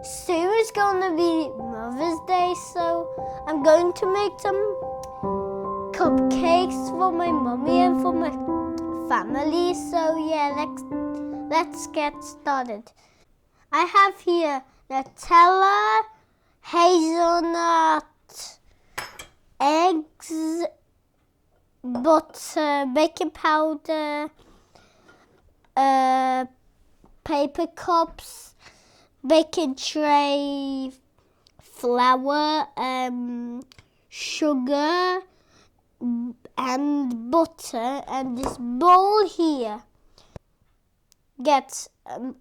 soon is going to be Mother's Day, so I'm going to make some cupcakes for my mummy and for my family. So yeah, let's get started. I have here Nutella, hazelnut, eggs, butter, baking powder, paper cups, baking tray, flour, sugar, and butter, and this bowl here. Get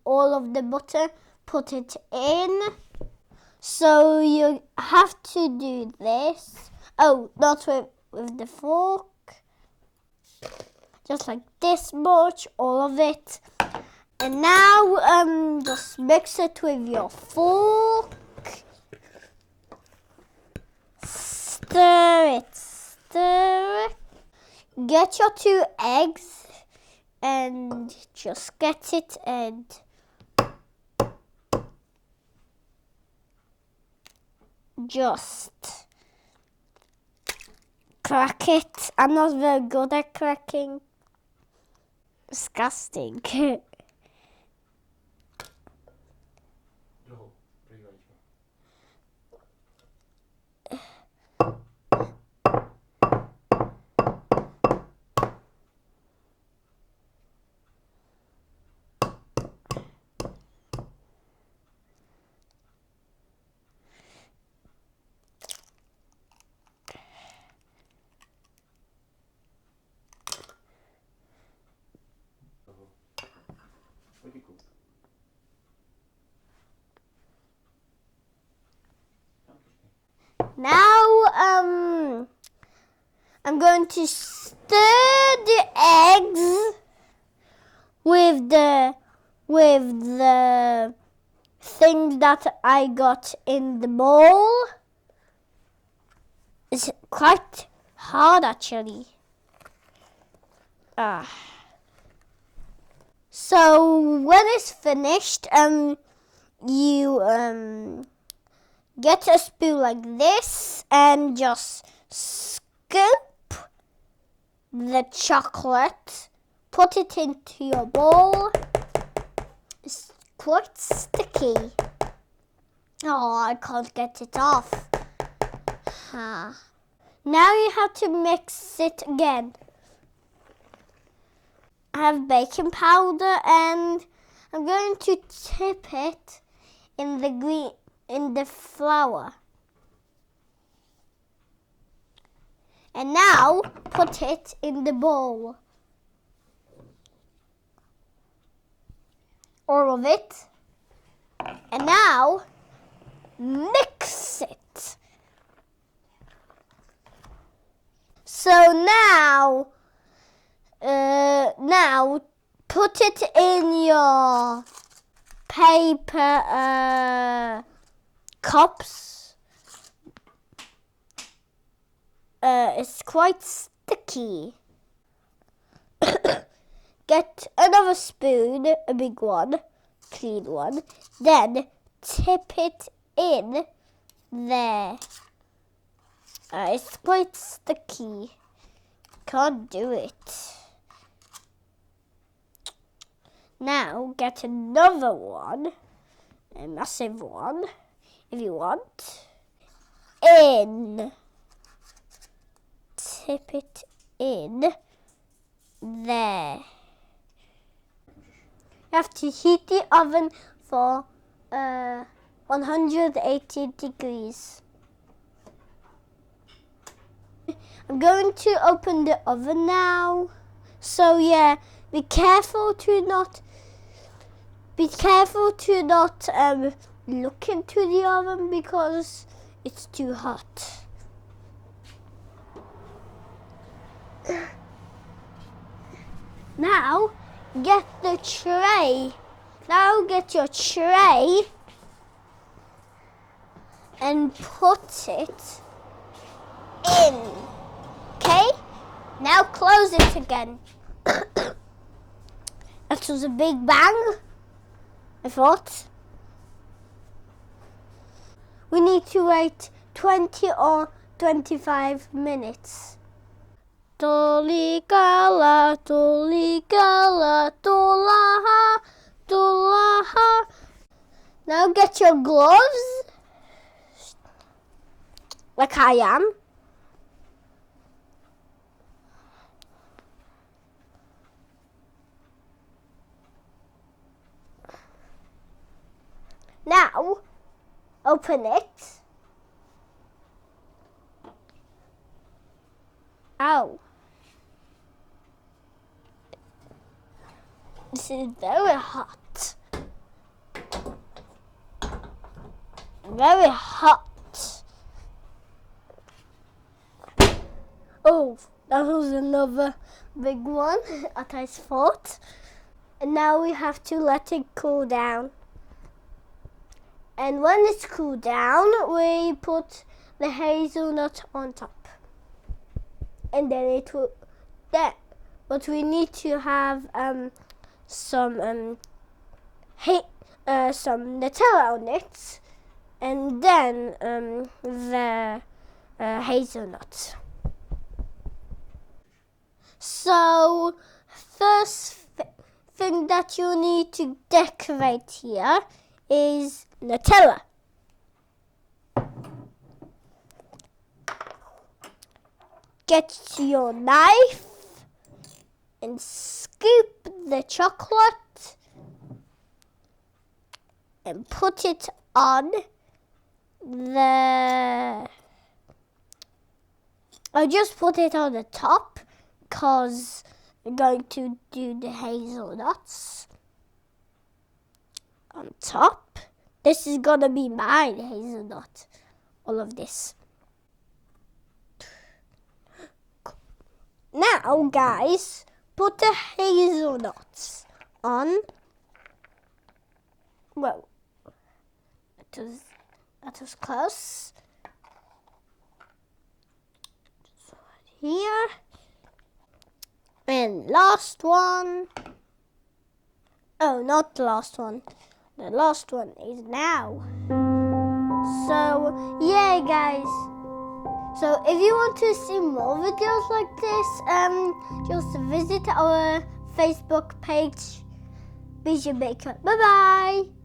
all of the butter, put it in. So you have to do this. Oh, not with the fork. Just like this much, all of it. And now just mix it with your fork. Stir it, stir it. Get your 2 eggs and just get it and just crack it. I'm not very good at cracking. Disgusting. Now I'm going to stir the eggs with the thing that I got in the bowl. It's quite hard actually. So when it's finished, you get a spoon like this and just scoop the chocolate, put it into your bowl. It's quite sticky. Oh, I can't get it off. Now you have to mix it again. I have baking powder and I'm going to tip it in the flour. And now put it in the bowl. All of it. And now mix it. So now put it in your paper cups. It's quite sticky. Get another spoon, a big one, clean one. Then tip it in there. It's quite sticky. Can't do it. Now get another one, a massive one, if you want. In. Tip it in there. You have to heat the oven for 180 degrees. I'm going to open the oven now. So yeah, be careful to not look into the oven because it's too hot. Now get the tray. Now get your tray and put it in. Okay? Now close it again. That was a big bang, I thought. we need to wait 20 or 25 minutes. Tulikala, tulikala, tulaha, tulaha. Now get your gloves, like I am. Now, open it. Ow. This is very hot. Very hot. Oh, that was another big one at I thought. And now we have to let it cool down. And when it's cooled down, we put the hazelnut on top. And then it will, but we need to have some Nutella on it, and then the hazelnuts. So first thing that you need to decorate here is Nutella. Get your knife and scoop the chocolate and put it on I'll just put it on the top because we're going to do the hazelnuts on top. This is gonna be mine, hazelnut. All of this. Now, guys, put the hazelnuts on. Well, that was close. So here. And last one. Oh, not the last one. The last one is now. So, yeah, guys. So, if you want to see more videos like this, just visit our Facebook page, BJ Baker. Bye-bye.